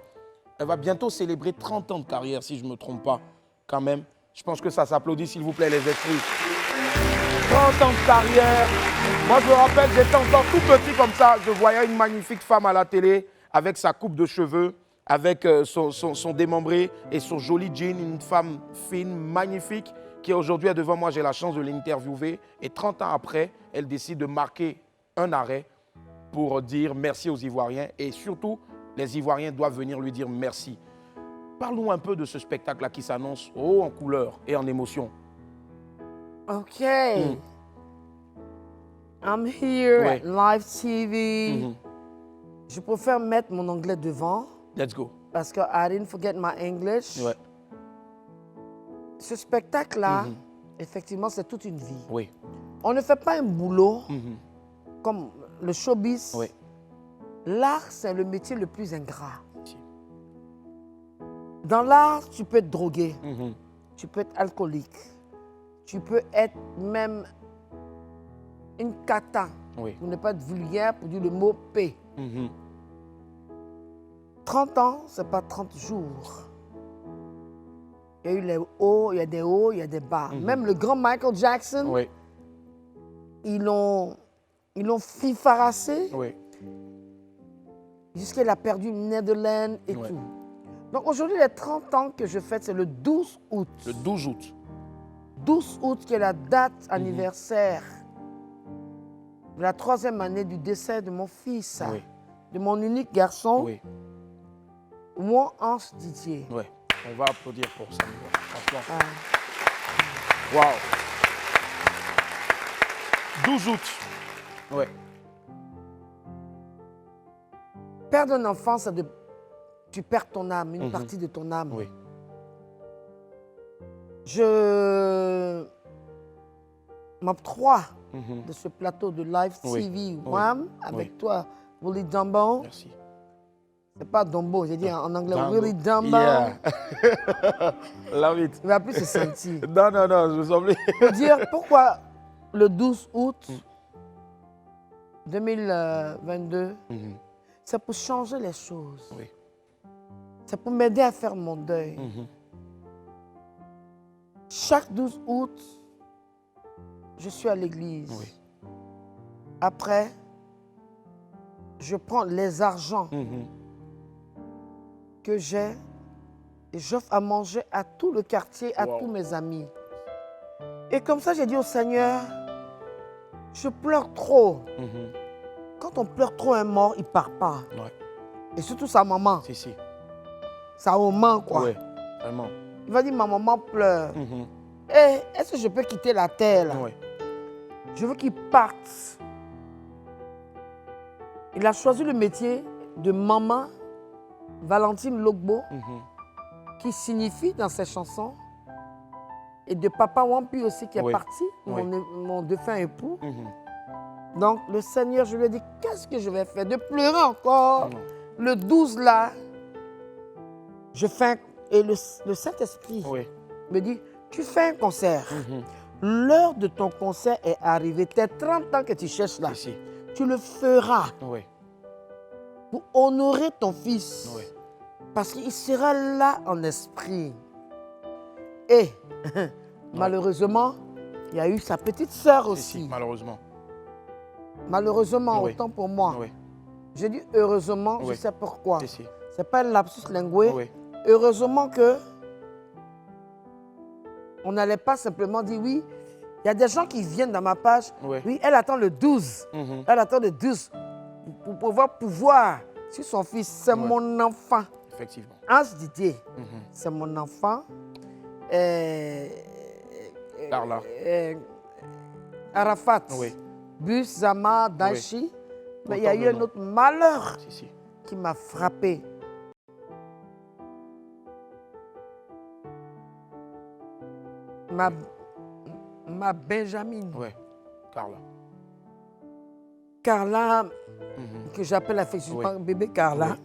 Elle va bientôt célébrer 30 ans de carrière, si je ne me trompe pas, quand même. Je pense que ça s'applaudit, s'il vous plaît, les esprits. 30 ans de carrière. Moi, je me rappelle, j'étais encore tout petit comme ça. Je voyais une magnifique femme à la télé avec sa coupe de cheveux, avec son démembré et son joli jean. Une femme fine, magnifique, qui aujourd'hui est devant moi. J'ai la chance de l'interviewer. Et 30 ans après, elle décide de marquer un arrêt pour dire merci aux Ivoiriens. Et surtout, les Ivoiriens doivent venir lui dire merci. Parlons un peu de ce spectacle-là qui s'annonce haut en couleur et en émotion. OK. I'm here at Live TV. Je préfère mettre mon anglais devant. Let's go. Parce que I didn't forget my English. Ce spectacle-là, effectivement, c'est toute une vie. Oui. On ne fait pas un boulot comme le showbiz. L'art, c'est le métier le plus ingrat. Dans l'art, tu peux être drogué, tu peux être alcoolique, tu peux être même une cata, pour ne pas être vulgaire, pour dire le mot P. 30 ans, ce n'est pas 30 jours. Il y a eu les hauts, il y a des hauts, il y a des bas. Même le grand Michael Jackson, ils l'ont fifarassé jusqu'à qu'il a perdu Netherlands et tout. Donc aujourd'hui, les 30 ans que je fête, c'est le 12 août. Le 12 août. 12 août, qui est la date anniversaire de la 3e année du décès de mon fils, de mon unique garçon, mon Ange Didier. On va applaudir pour ça. Franchement. Waouh. 12 août. Perdre un enfant, c'est de... Tu perds ton âme, une partie de ton âme. Je m'octroie de ce plateau de Live TV, avec toi, Willy Dumbo. Merci. C'est pas Dumbo, j'ai dit en anglais, Willy Dumbo. Love it. Il va plus se sentir. Non, je vous en prie. Pour dire pourquoi le 12 août 2022, c'est pour changer les choses. C'est pour m'aider à faire mon deuil. Chaque 12 août, je suis à l'église. Oui. Après, je prends les argents que j'ai et j'offre à manger à tout le quartier, à tous mes amis. Et comme ça, j'ai dit au Seigneur, je pleure trop. Quand on pleure trop un mort, il ne part pas. Ouais. Et surtout sa maman. Si, si. Sa maman, quoi. Oui, vraiment. Il va dire, ma maman pleure. Eh, est-ce que je peux quitter la terre, là? Oui. Je veux qu'il parte. Il a choisi le métier de maman Valentine Logbo, qui signifie dans ses chansons, et de papa Wampi aussi qui est parti, mon défunt époux. Donc le Seigneur, je lui ai dit, qu'est-ce que je vais faire? De pleurer encore. Le 12 là, je fais et le Saint-Esprit me dit, tu fais un concert. L'heure de ton concert est arrivée. Tes 30 ans que tu cherches là, tu le feras pour honorer ton fils. Parce qu'il sera là en esprit. Et malheureusement, il y a eu sa petite sœur aussi. Malheureusement. Malheureusement, autant pour moi. J'ai dit heureusement, je sais pourquoi. Ce n'est pas un lapsus lingué. Heureusement que on n'allait pas simplement dire oui. Il y a des gens qui viennent dans ma page. Oui, elle attend le 12. Elle attend le 12 pour pouvoir sur son fils. C'est mon enfant. Effectivement. Hans Didier, c'est mon enfant. Carla. Arafat. Bus, Zama, Dashi. Mais il y a eu un autre malheur qui m'a frappé. Ma Benjamin. Oui, Carla. Carla, que j'appelle affectueusement bébé Carla.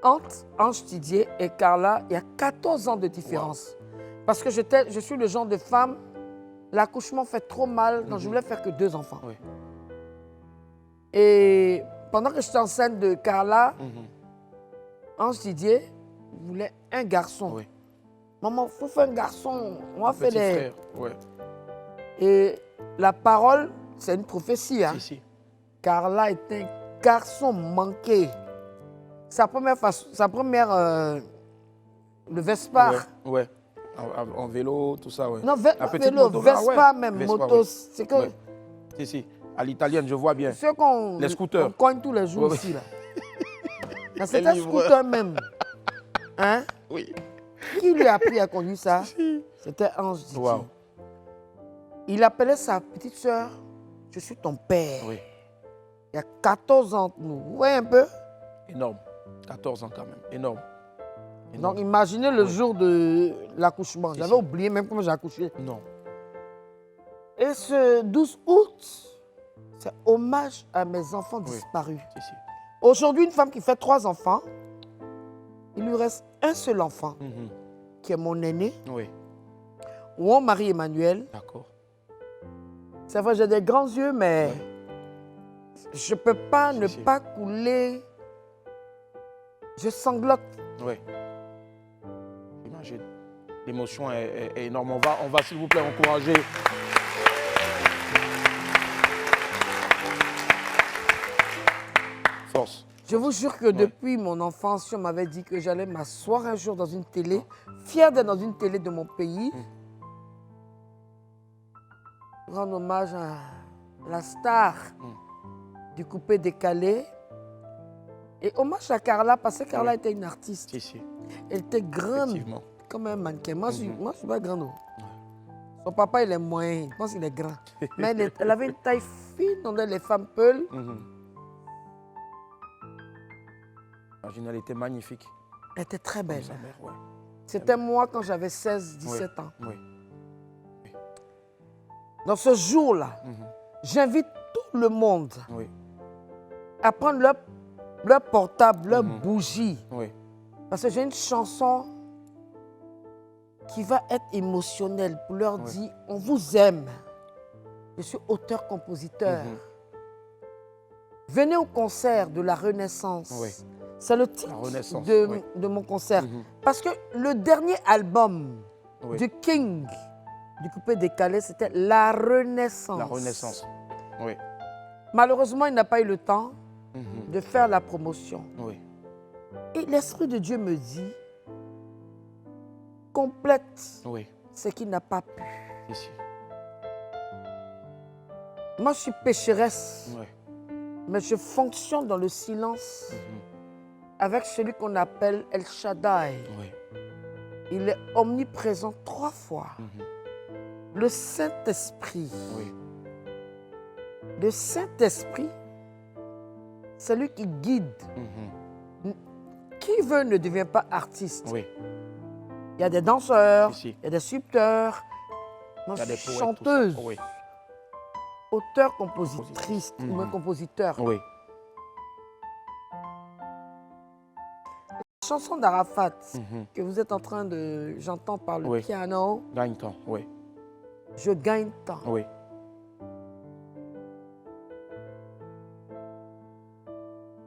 Entre Ange Didier et Carla, il y a 14 ans de différence. Parce que je suis le genre de femme, l'accouchement fait trop mal, donc je voulais faire que 2 enfants. Et pendant que j'étais enceinte de Carla, Ange Didier voulait un garçon. Maman, il faut faire un garçon. On va faire des... Et la parole, c'est une prophétie. Hein? Carla est un garçon manqué. Sa première le Vespa. En vélo, tout ça, Non, la petite vélo, moto. Vespa même, Vespa, moto. C'est que... Si, à l'italienne, je vois bien. Ceux qu'on les scooters. On cogne tous les jours ici, là. C'est un scooter même. Hein? Oui. Qui lui a appris à conduire ça? C'était Ange Didier. Wow. Il appelait sa petite sœur, je suis ton père. Il y a 14 ans, nous. Vous voyez un peu? Énorme. 14 ans quand même. Énorme. Donc imaginez le jour de l'accouchement. J'avais oublié même comment j'ai accouché. Non. Et ce 12 août, c'est hommage à mes enfants disparus. Aujourd'hui, une femme qui fait 3 enfants, il lui reste un seul enfant, qui est mon aîné, mon mari Emmanuel. D'accord. C'est vrai, j'ai des grands yeux, mais je ne peux pas ne pas couler. Je sanglote. Oui. J'imagine. L'émotion est énorme. On va s'il vous plaît, encourager. Force. Je vous jure que depuis mon enfance, on m'avait dit que j'allais m'asseoir un jour dans une télé, fière d'être dans une télé de mon pays, rendre hommage à la star du coupé décalé. Et hommage à Carla, parce que Carla était une artiste. Elle était grande, comme un mannequin. Moi, je ne suis pas grande. Son papa, il est moyen. Je pense qu'il est grand. Mais elle avait une taille fine, on dit les femmes peules. Elle était magnifique. Elle était très belle. C'était moi quand j'avais 16-17 ans. Dans ce jour-là, j'invite tout le monde à prendre leur portable, leur bougie. Parce que j'ai une chanson qui va être émotionnelle pour leur dire on vous aime. Je suis auteur-compositeur. Venez au concert de la Renaissance. C'est le titre de mon concert. Parce que le dernier album du King, du coupé décalé, c'était La Renaissance. La Renaissance, oui. Malheureusement, il n'a pas eu le temps de faire la promotion. Oui. Et l'Esprit de Dieu me dit, complète ce qu'il n'a pas pu. Ici. Moi, je suis pécheresse, mais je fonctionne dans le silence avec celui qu'on appelle El Shaddai. Il est omniprésent 3 fois. Le Saint-Esprit. Le Saint-Esprit, c'est lui qui guide. Qui veut ne devient pas artiste. Il y a des danseurs, il y a des sculpteurs, moi je suis chanteuse, auteur, compositrice, ou même compositeur. La chanson d'Arafat que vous êtes en train de... J'entends par le piano. Gagne temps, Je gagne temps.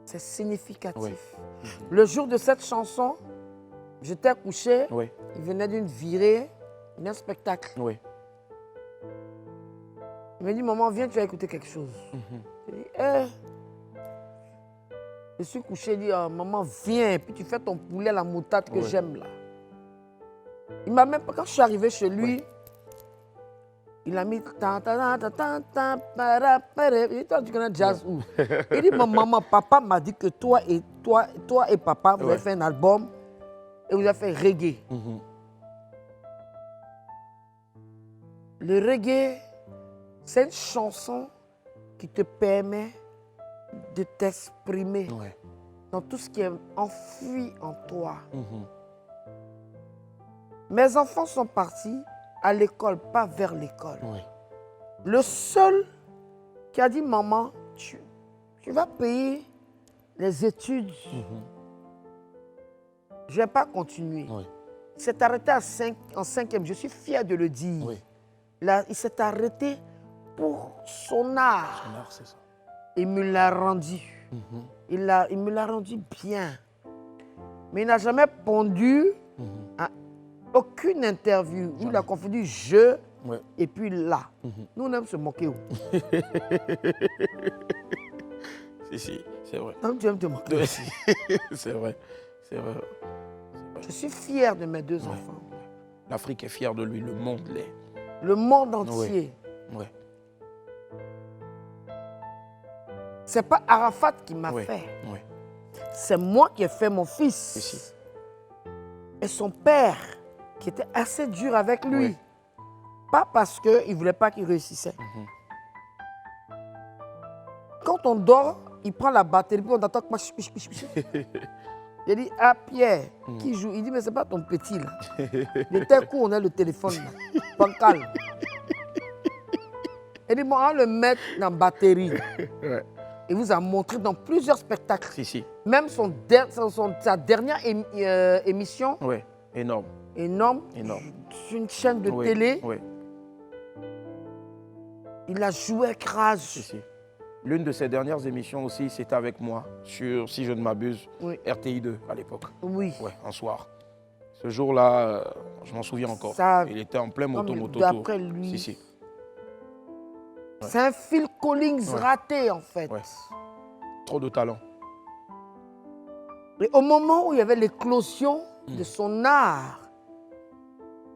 C'est significatif. Le jour de cette chanson, j'étais couché, il venait d'une virée, d'un spectacle. Il m'a dit, maman, viens, tu vas écouter quelque chose. J'ai dit, Je suis couché, il dit, oh, maman, viens, puis tu fais ton poulet à la moutarde que j'aime là. Il m'a même, quand je suis arrivé chez lui, il a mis il dit, toi, tu connais jazz où? Il dit, maman, papa m'a dit que toi et papa, vous avez fait un album et vous avez fait reggae. Le reggae, c'est une chanson qui te permet de t'exprimer dans tout ce qui est enfoui en toi. Mes enfants sont partis à l'école, pas vers l'école. Le seul qui a dit, maman, tu vas payer les études. Je ne vais pas continuer. Il s'est arrêté en 5e, je suis fier de le dire. Là, il s'est arrêté pour son art. Son art, c'est ça. Il me l'a rendu. Il me l'a rendu bien. Mais il n'a jamais pondu à aucune interview où il a confondu je et puis là. Nous, on aime se moquer. Si, c'est vrai. Donc, tu aimes te moquer. C'est vrai, c'est vrai. Je suis fier de mes 2 enfants. L'Afrique est fière de lui, le monde l'est. Le monde entier. C'est pas Arafat qui m'a fait. C'est moi qui ai fait mon fils. Et son père, qui était assez dur avec lui. Pas parce qu'il ne voulait pas qu'il réussissait. Quand on dort, il prend la batterie, puis on entend que moi, il dit, ah Pierre, qui joue? Il dit, mais c'est pas ton petit là. De tel coup, on a le téléphone là. Bancal. Il dit, bon, on va le mettre dans la batterie. Il vous a montré dans plusieurs spectacles. Même sa dernière émission. Énorme. Énorme. Sur une chaîne de télé. Il a joué avec rage. L'une de ses dernières émissions aussi, c'était avec moi, sur, si je ne m'abuse, RTI2 à l'époque. Un soir. Ce jour-là, je m'en souviens encore. Il était en plein moto-tour. D'après lui, c'est un Phil Collins raté, en fait. Trop de talent. Et au moment où il y avait l'éclosion de son art,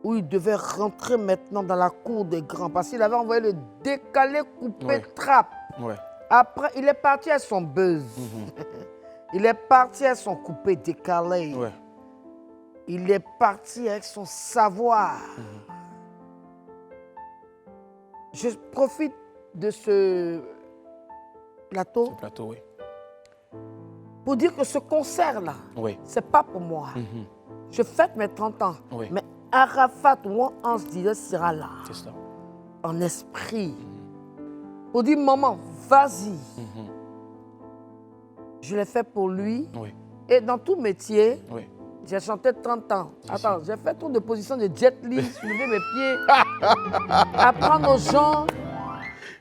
où il devait rentrer maintenant dans la cour des grands, parce qu'il avait envoyé le décalé coupé trap. Après, il est parti à son buzz. Il est parti à son coupé décalé. Il est parti avec son savoir. Je profite de ce plateau, pour dire que ce concert-là, c'est pas pour moi. Je fête mes 30 ans, mais Arafat, moi, on se dirait, sera là. En esprit. Pour dire, maman, vas-y. Je l'ai fait pour lui. Et dans tout métier, j'ai chanté 30 ans. Attends, j'ai fait tour de position de Jet Li, soulever mes pieds, apprendre aux gens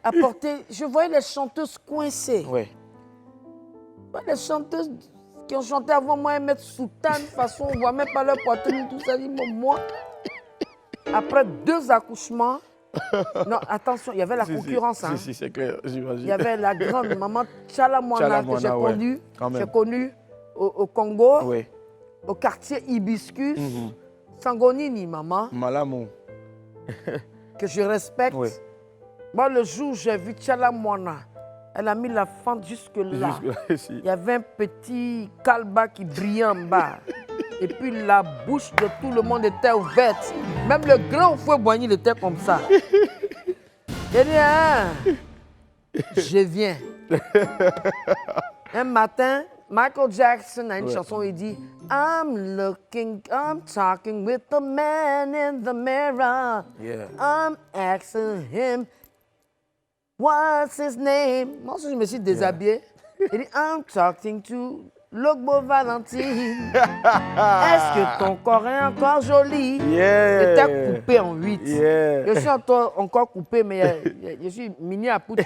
à porter. Je voyais les chanteuses coincées. Les chanteuses qui ont chanté avant moi, ils mettent soutane, de façon, on ne voit même pas leur poitrine, tout ça. Moi, après 2 accouchements, non, attention, il y avait la concurrence. Si, c'est clair, j'imagine. Il y avait la grande maman Tchalamwana que j'ai connue au Congo, au quartier Hibiscus, Sangonini, maman. Malamou. Que je respecte. Moi, le jour où j'ai vu Tchalamwana, elle a mis la fente jusque-là. Il y avait un petit calba qui brillait en bas. Et puis la bouche de tout le monde était ouverte. Même le grand fouet Boigny, il était comme ça. J'ai dit, hein, je viens. Un matin, Michael Jackson a une chanson, il dit I'm talking with the man in the mirror. I'm asking him, what's his name? Moi aussi, je me suis déshabillé. Il dit I'm talking to Logbo Valentine. Est-ce que ton corps est encore joli? J'étais coupé en 8. Je suis encore coupé, mais je suis mini à poutre.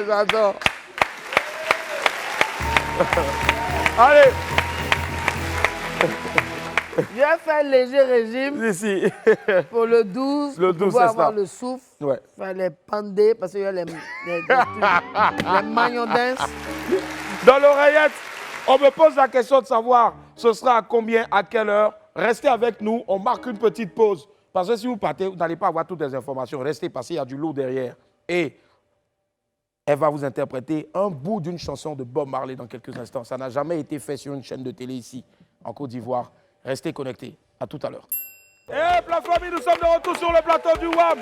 J'adore. Allez. J'ai fait un léger régime pour le 12. Le 12, pour c'est avoir ça. le souffle. Il fallait pander parce qu'il y a les mayonnaise. Dans l'oreillette, on me pose la question de savoir ce sera à combien, à quelle heure. Restez avec nous, on marque une petite pause. Parce que si vous partez, vous n'allez pas avoir toutes les informations. Restez parce qu'il y a du lourd derrière. Et elle va vous interpréter un bout d'une chanson de Bob Marley dans quelques instants. Ça n'a jamais été fait sur une chaîne de télé ici, en Côte d'Ivoire. Restez connectés. À tout à l'heure. Et la famille, nous sommes de retour sur le plateau du WAM.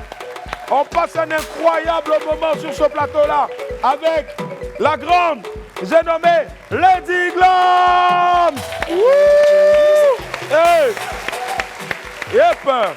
On passe un incroyable moment sur ce plateau-là avec la grande, j'ai nommé Lady Glams. Hey. Yep.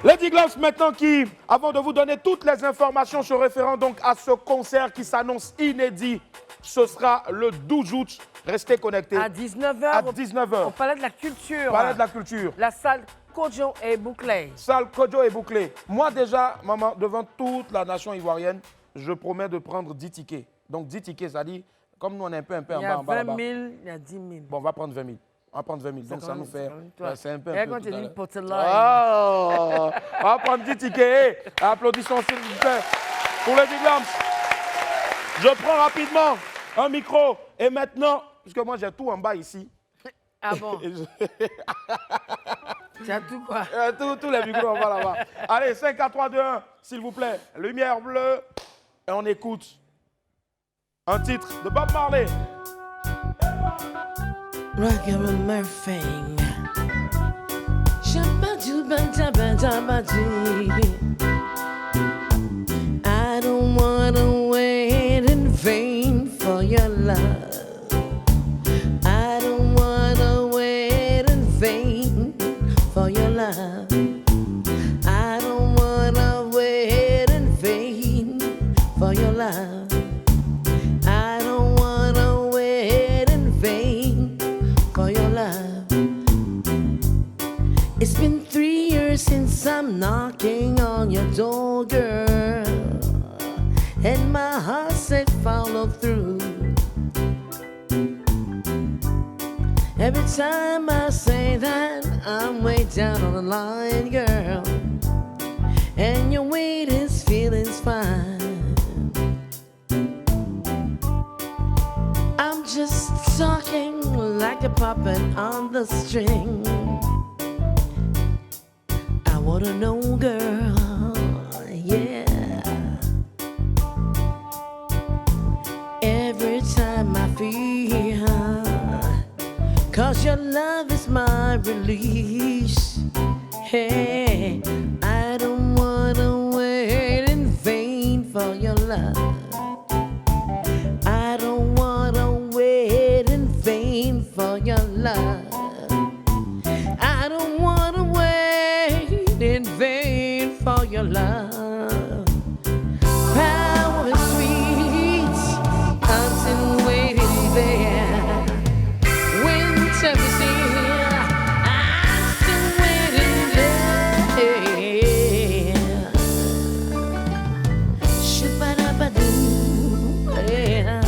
Lady Glams maintenant qui, avant de vous donner toutes les informations se référant donc à ce concert qui s'annonce inédit, ce sera le 12 août. Restez connectés. À 19h. À 19h. Au Palais de la Culture. Palais de la Culture. La salle Kodjo est bouclée. Salle Kodjo est bouclée. Moi déjà, maman, devant toute la nation ivoirienne, je promets de prendre 10 tickets. Donc 10 tickets, ça dit, comme nous on est un peu en bas. Il y a 20 000, il y a 10 000. Bon, on va prendre 20 000. On va prendre 20 000. Donc ça nous fait... C'est un peu... Et quand tu dis on va prendre 10 tickets. Applaudissons s'il vous plaît pour Lady Glams. Je prends rapidement un micro. Et maintenant, puisque moi j'ai tout en bas ici. Ah bon? Tu as tout quoi? Tous les micros en bas là-bas. Allez, 5, 4, 3, 2, 1, s'il vous plaît. Lumière bleue. Et on écoute un titre de Bob Marley. Rock'n'roll Murphy. I don't wanna wait in vain for your love. I don't wanna wait in vain for your love. I don't wanna wait in vain for your love. I don't wanna wait in vain for your love. It's been 3 years since I'm knocking on your door, girl, and my heart said follow through. Every time I say that, I'm way down on the line, girl, and your weight is feeling's fine. I'm just talking like a puppet on the string. I wanna know, girl, yeah. Every time I feel, 'cause your love is my release. Hey, I don't wanna wait in vain for your love. I don't wanna wait in vain for your love. I don't wanna wait in vain for your love. Power is sweet, I'm still waiting there. Winter is here, I'm still waiting there. Shabba-dabba-doo, yeah.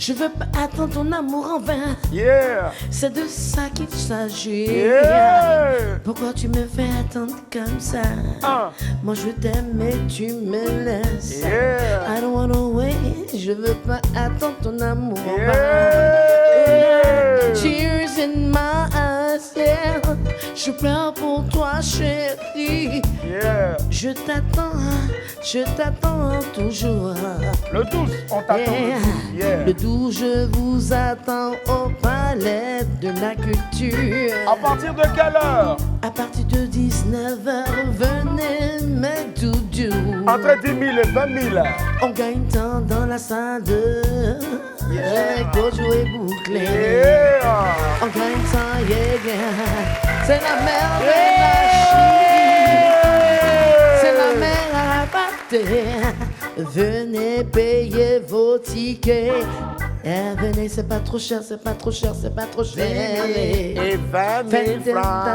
Je veux pas attendre ton amour en vain. Yeah. C'est de ça qu'il s'agit. Yeah. Pourquoi tu me fais attendre comme ça? Moi je t'aime mais tu me laisses. Yeah. I don't wanna wait. Je veux pas attendre ton amour en vain. Tears in my eyes, yeah. Je pleure pour toi, chérie. Yeah. Je t'attends toujours. Le 12, on t'attend. Yeah. Yeah. Le 12, je vous attends au palais de la culture. À partir de quelle heure? À partir de 19h, venez mes doudous. Entre 10 000 et 20 000. On gagne temps dans la salle de... Avec Dojo et bouclé. Yeah. On gagne temps, yeah. C'est la mer de la Chine. C'est la mer à battre. Venez payer vos tickets. Eh, venez, c'est pas trop cher, c'est pas trop cher, c'est pas trop cher. Et 20 000 francs.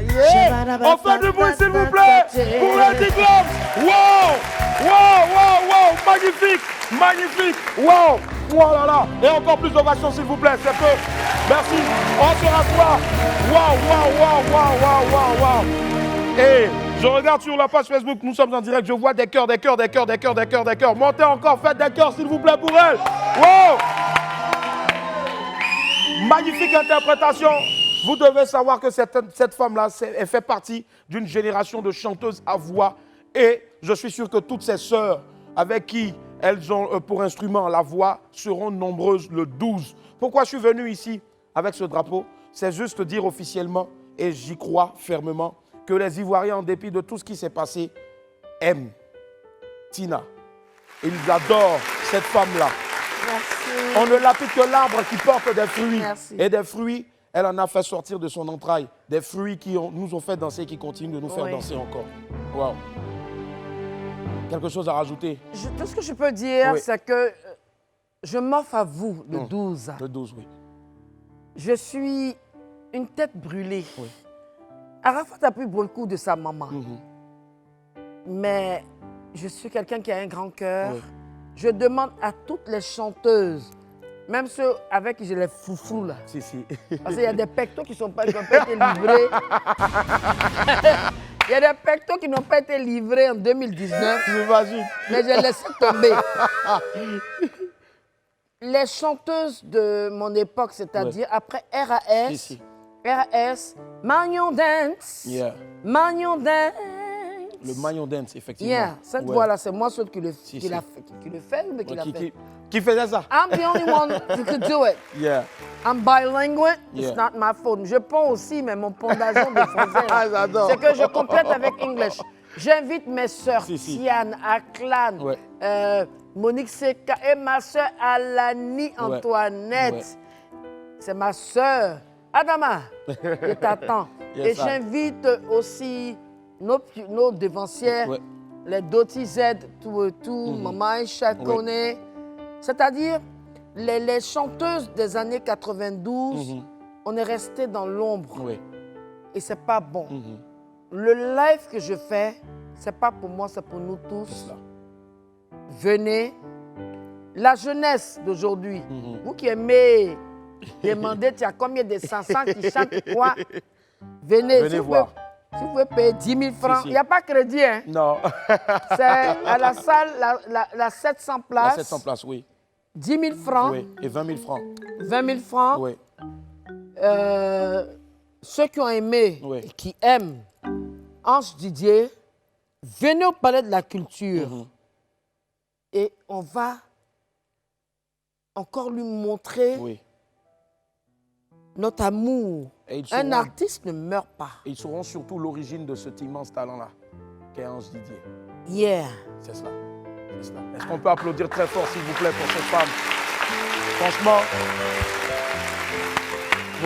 Yeah. On fait du bruit, s'il vous plaît, pour Lady Gloves. Wow, wow, wow, wow, magnifique, magnifique. Wow, wow là là. Et encore plus d'ovations, s'il vous plaît, c'est peu. Merci. On se rassoit. Wow, wow, wow, wow, wow, wow, wow. Et je regarde sur la page Facebook, nous sommes en direct, je vois des cœurs, des cœurs, des cœurs, des cœurs, des cœurs, des cœurs. Montez encore, faites des cœurs, s'il vous plaît, pour elle. Wow. Magnifique interprétation. Vous devez savoir que cette femme-là, elle fait partie d'une génération de chanteuses à voix. Et je suis sûr que toutes ses sœurs avec qui elles ont pour instrument la voix seront nombreuses le 12. Pourquoi je suis venu ici avec ce drapeau? C'est juste dire officiellement, et j'y crois fermement, que les Ivoiriens, en dépit de tout ce qui s'est passé, aiment Tina. Ils adorent cette femme-là. On ne l'appelle que l'arbre qui porte des fruits. Merci. Et des fruits, elle en a fait sortir de son entraille. Des fruits qui nous ont fait danser, qui continuent de nous faire danser encore. Wow. Quelque chose à rajouter? Tout ce que je peux dire, Oui. c'est que je m'offre à vous le 12. Le 12, oui. Je suis une tête brûlée. Oui. Arafat a pris beaucoup de sa maman. Mais je suis quelqu'un qui a un grand cœur. Oui. Je demande à toutes les chanteuses, même ceux avec qui j'ai les foufous là. Si, si. Parce qu'il y a des pectos qui n'ont pas été livrés. Il y a des pectos qui n'ont pas été livrés en 2019. J'imagine. Mais j'ai laissé tomber. Les chanteuses de mon époque, c'est-à-dire après RAS, Ici. RAS, Magnon Dance, Yeah. Magnon Dance. Le Magnon Dance, effectivement. Yeah, cette Ouais. voix-là, c'est moi seul qui le, Si, qui si. l'a fait, qui le fait, mais qui l'a fait. Qui faisait ça? I'm the only one who could do it. Yeah. I'm bilingual, Yeah. it's not my fault. Je ponds aussi, mais mon pondation de français, Ah, j'adore. c'est que je complète avec English. J'invite mes sœurs, Si, si. Tiane, Aklan, Ouais. Monique Seka et ma sœur Alani Antoinette. Ouais. C'est ma sœur. Adama, je t'attends. Yes, Et sir. j'invite aussi nos devancières, Ouais. les Doti Z, tout et tout, Maman Aïcha Kone. C'est-à-dire, les chanteuses des années 92, on est resté dans l'ombre. Oui. Et c'est pas bon. Le live que je fais, c'est pas pour moi, c'est pour nous tous. Venez. La jeunesse d'aujourd'hui, vous qui aimez demander, tu as combien de 500 qui chantent quoi? Venez si voir. Si vous pouvez payer 10 000 francs, il Si. n'y a pas crédit. Hein? Non. C'est à la salle, la 700 places. La 700 places, oui. 10 000 francs. Oui. Et 20 000 francs. 20 000 francs. Oui. Ceux qui ont aimé Oui. et qui aiment Ange Didier, venez au Palais de la Culture. Et on va encore lui montrer notre amour. Et ils Un sauront- artiste ne meurt pas. Et ils sauront surtout l'origine de cet immense talent-là, qu'est Ange Didier. Yeah. C'est cela. C'est cela. Est-ce qu'on peut applaudir très fort, s'il vous plaît, pour cette femme? Franchement,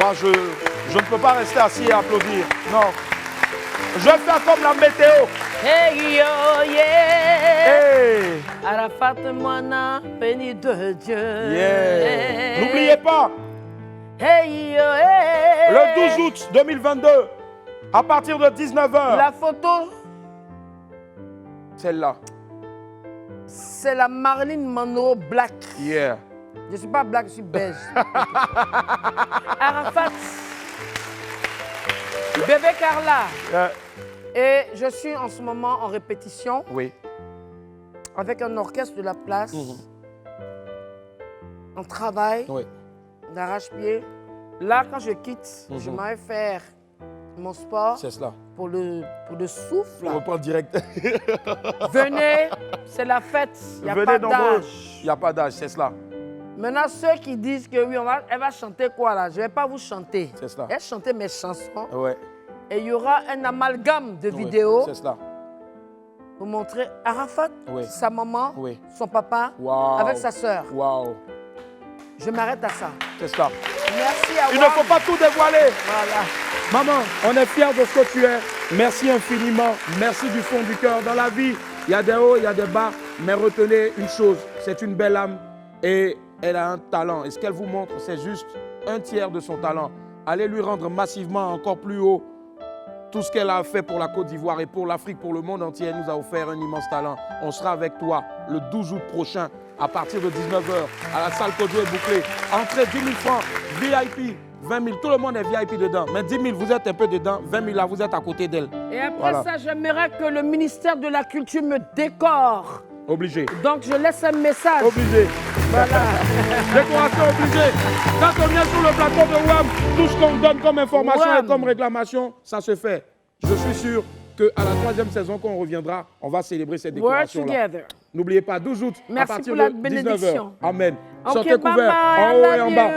moi, je ne peux pas rester assis et applaudir. Non. Je vais faire comme la météo. Hey yo, yeah. Hey. Arafat Moana, béni de Dieu. Yeah. N'oubliez pas, Hey yo, hey. le 12 août 2022, à partir de 19h. La photo, Celle-là. c'est la Marilyn Monroe Black. Yeah. Je ne suis pas black, je suis belge. Arafat. Bébé Carla. Et je suis en ce moment en répétition. Oui. Avec un orchestre de la place. On travaille. Oui. D'arrache-pied. Là, quand je quitte, je m'en faire mon sport. C'est cela. Pour le souffle. On reprend direct. Venez, c'est la fête. Il n'y a pas d'âge. Il n'y a pas d'âge, c'est cela. Maintenant, ceux qui disent que oui, elle va chanter quoi là? Je ne vais pas vous chanter. C'est cela. Elle va chanter mes chansons. Ouais. Et il y aura un amalgame de vidéos. C'est cela. Pour montrer Arafat, sa maman, son papa, wow. avec sa sœur. Wow. Je m'arrête à ça. C'est cela. Merci à vous. Il ne faut pas tout dévoiler. Voilà. Maman, on est fiers de ce que tu es. Merci infiniment. Merci du fond du cœur. Dans la vie, il y a des hauts, il y a des bas. Mais retenez une chose, c'est une belle âme et elle a un talent. Et ce qu'elle vous montre, c'est juste un tiers de son talent. Allez lui rendre massivement encore plus haut tout ce qu'elle a fait pour la Côte d'Ivoire et pour l'Afrique, pour le monde entier. Elle nous a offert un immense talent. On sera avec toi le 12 août prochain à partir de 19h à la salle Kojo et Bouclé. Entrée 10 000 francs, VIP 20 000. Tout le monde est VIP dedans. Mais 10 000, vous êtes un peu dedans. 20 000, là, vous êtes à côté d'elle. Et après ça, j'aimerais que le ministère de la Culture me décore. Obligé. Donc, je laisse un message. Obligé. Voilà. Décoration obligée. Quand on vient sur le plateau de WAM, tout ce qu'on donne comme information et comme réclamation, ça se fait. Je suis sûr qu'à la 3e saison, quand on reviendra, on va célébrer cette décoration-là. N'oubliez pas, 12 août, merci à partir pour la de 19h. bénédiction. Amen. Okay, Sortez couverts, en haut et en bas.